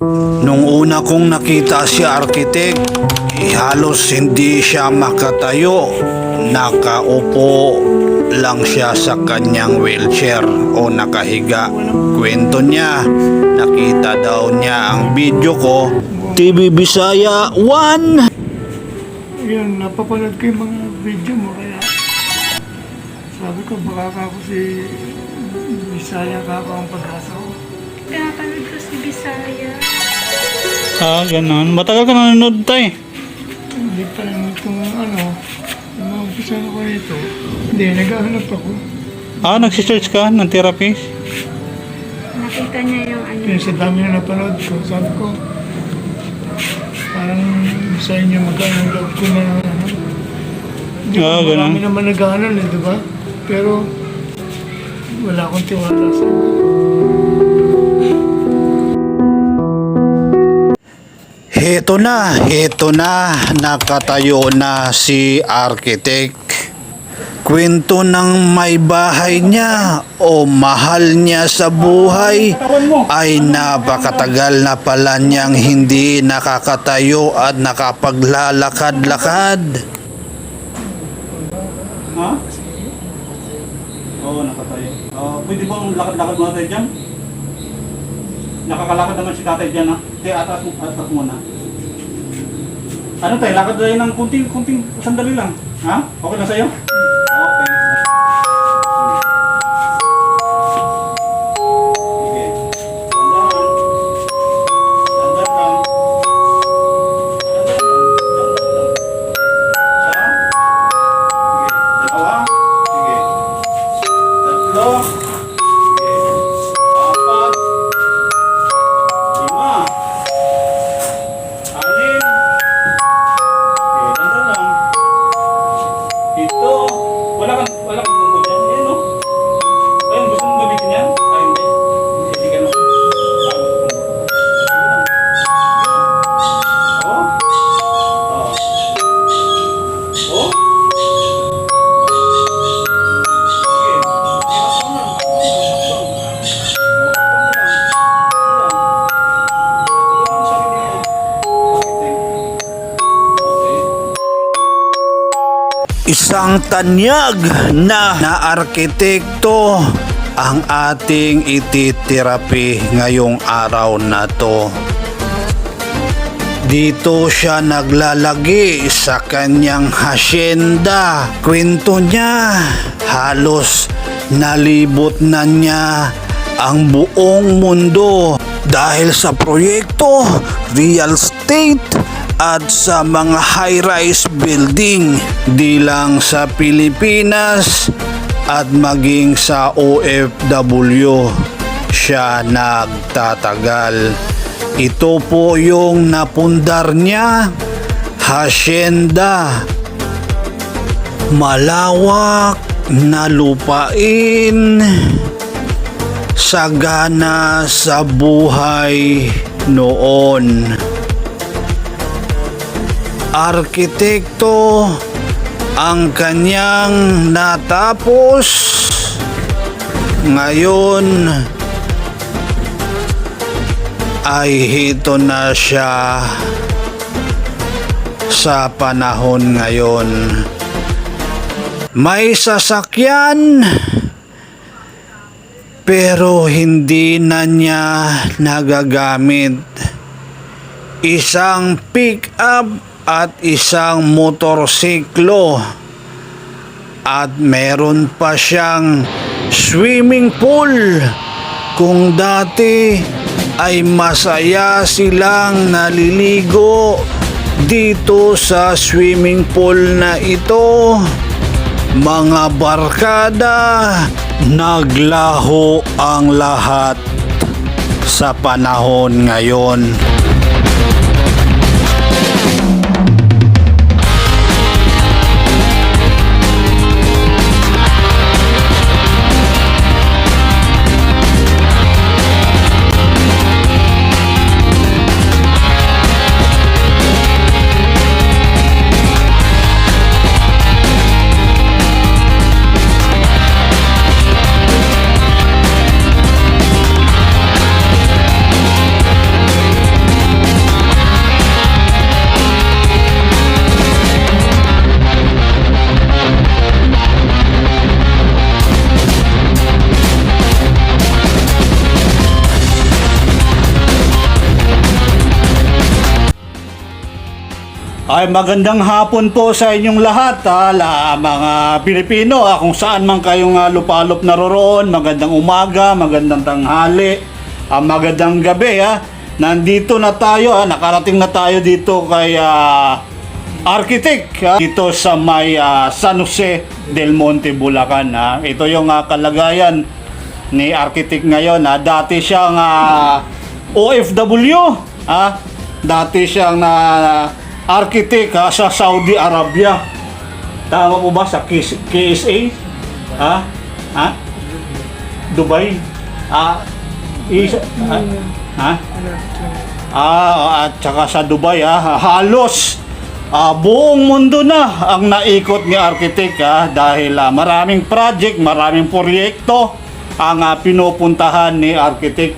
Nung una kong nakita si arkitek, halos hindi siya makatayo. Nakaupo lang siya sa kanyang wheelchair o nakahiga. Kwento niya, nakita daw niya ang video ko, TV Bisaya 1. Yun, napapanood ko yung mga video mo, kaya sabi ko baka ako si Bisaya ka ako ang pag-asa ko. Pinapanood ko si Bisaya. Ah, ganun. Matagal ka nanonood tayo. Hindi pa lang itong umpisa na ko nito. Hindi, nag-ahanap ako. Ah, nagsisearch ka ng therapist? Nakita niya yung Kaya sa dami na napanood ko, sabi ko, parang sa inyo magkano loob ko na Hindi Ah, ganun. marami naman nag-aaral di ba? Pero wala akong tiwala sa inyo. Heto na, nakatayo na si arkitek. Kwento ng may bahay niya o mahal niya sa buhay ay napakatagal na pala niyang hindi nakakatayo at nakapaglalakad-lakad. Ha? Oo, nakatayo. Pwede bang lakad-lakad muna tayo dyan? Nakakalakad naman si tatay dyan, ha? Atas muna. Ano tayo, lakad tayo ng kunting sandali lang. Ha? Okay na sa'yo? Okay. Sige. Dandan. Dandan lang. Dandan lang. Dandan lang. Isa. Sige. Dalawa. Sige. Tatlo. Sige. Apat. 5. 6. Okay, dandan lang. Ito. Wala kang tungkol dyan. Ayan, no? Ayun, gusto mong gamitin yan? Ay, hindi. Hindi ka na. Oh. Oh. Oh. Sige. Hakbang lang. Hakbang. Isang tanyag na arkitekto ang ating ititerapi ngayong araw na to. Dito siya naglalagi sa kanyang hasyenda. Kwento niya, halos nalibot na niya ang buong mundo dahil sa proyekto, real estate, at sa mga high-rise building, di lang sa Pilipinas at maging sa OFW siya nagtatagal. Ito po yung napundar niya, hasyenda, malawak na lupain, sagana sa buhay noon. Arkitekto ang kanyang natapos. Ngayon ay hito na siya sa panahon ngayon. May sasakyan pero hindi na niya nagagamit. Isang pick-up at isang motorsiklo at meron pa siyang swimming pool. Kung dati ay masaya silang naliligo dito sa swimming pool na ito, mga barkada, naglaho ang lahat sa panahon ngayon. Ay magandang hapon po sa inyong lahat, mga Pilipino, kung saan man kayong lupalop naroroon. Magandang umaga, magandang tanghali, magandang gabi. Nandito na tayo, nakarating na tayo dito kay Architect dito sa may San Jose del Monte, Bulacan. Ito yung kalagayan ni Architect ngayon. Dati siyang OFW, dati siyang architect sa Saudi Arabia. Tama po ba sa KSA? Dubai? At saka sa Dubai, halos buong mundo na ang naikot ni architect dahil maraming project, maraming proyekto ang pinupuntahan ni architect.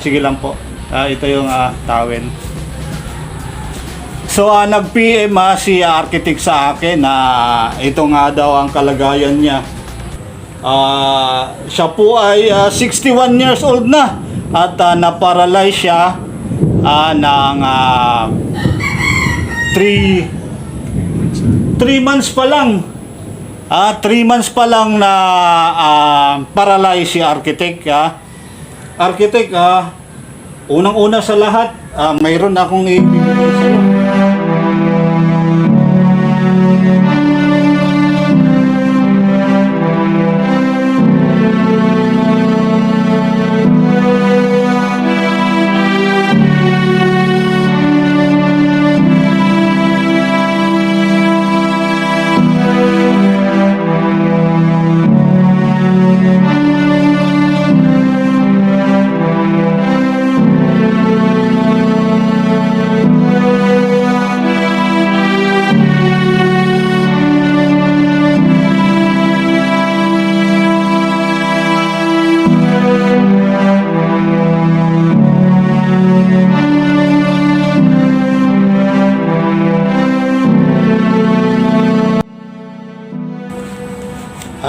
Sige lang po. Ito yung tawel. So nag-PM si architect sa akin na ito nga daw ang kalagayan niya. Siya po ay 61 years old na at na-paralyze siya ng 3 months pa lang. 3 months pa lang na paralyze si architect. Architect, unang-una sa lahat, mayroon akong ibibigay sa iyo.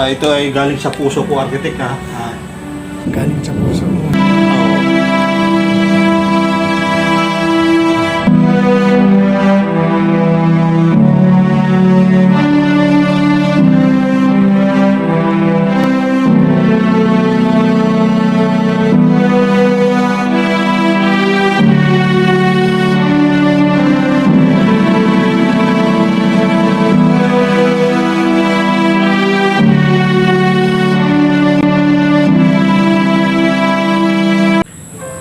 Ito ay galing sa puso ko, architect. Galing sa puso mo.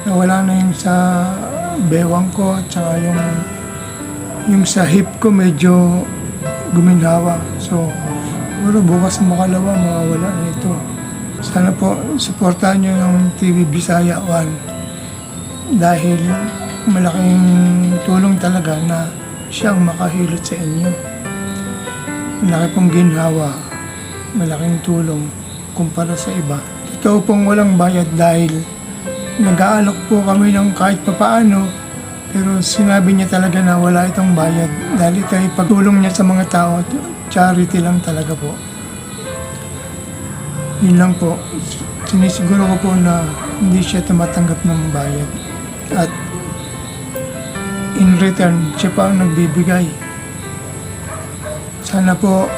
Nawala na yung sa bewang ko at saka yung sa hip ko medyo guminhawa. So, siguro bukas makalawa mawawala na ito. Sana po suportahan nyo yung TV Bisaya 1 dahil malaking tulong talaga na siyang makahilot sa inyo. Malaki pong ginhawa, malaking tulong kumpara sa iba. Totoo pong walang bayad dahil nag-aalok po kami ng kahit papaano, pero sinabi niya talaga na wala itong bayad dahil ito ay pagtulong niya sa mga tao, charity lang talaga po. Yun lang po, sinisiguro ko po na hindi siya tumatanggap ng bayad at in return, siya pa ang nagbibigay. Sana po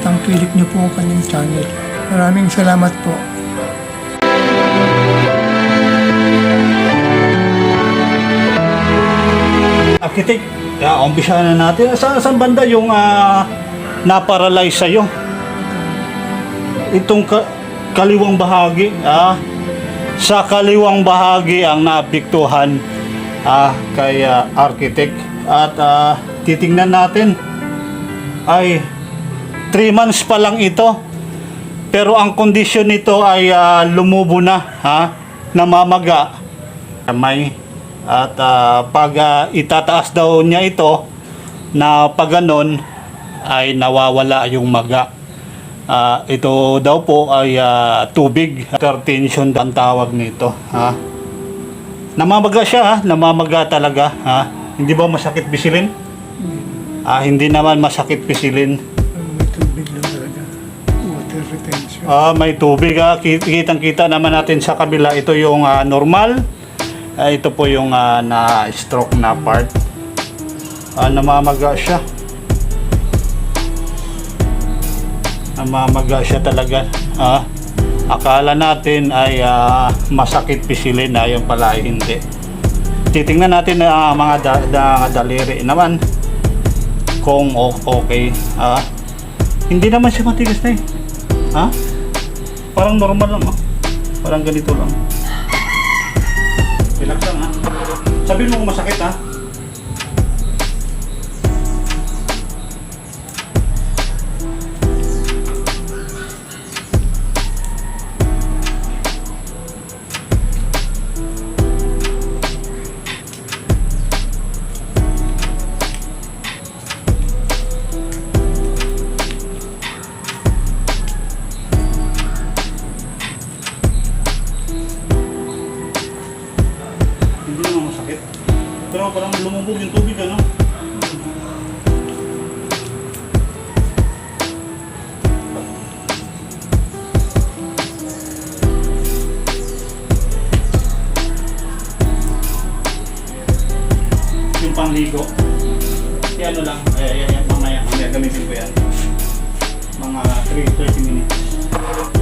tangkilik niyo po ang kanyang channel. Maraming salamat po. Architect, umpisa na natin. Saan banda yung na-paralyze sa'yo? Itong kaliwang bahagi. Sa kaliwang bahagi ang naapektuhan kay architect. At titingnan natin ay 3 months pa lang ito. Pero ang kondisyon nito ay lumubo na, namamaga. At pag itataas daw niya ito na pag ganon ay nawawala yung maga. Ito daw po ay tubig, hypertension ang tawag nito. Namamaga siya, namamaga talaga. Hindi ba masakit pisilin? Hindi naman masakit pisilin. May tubig lang talaga. Water retention. May tubig. Kitang-kita naman natin sa kabila. Ito yung normal. Ito po yung na-stroke na part. namamaga siya. Namamaga siya talaga. Akala natin ay masakit pisilin, na yung pala ay hindi. Titingnan natin na mga daliri naman kung okay. Hindi naman siya matigas na eh. Parang normal lang. Parang ganito lang. Relax lang ha. Sabihin mo kung masakit ha. Hindi naman masakit. Pero parang lumubog yung tubig, ano? Yung pangligo. Yan ano lang. Mamaya gamitin ko yan. Mga 30 minutes.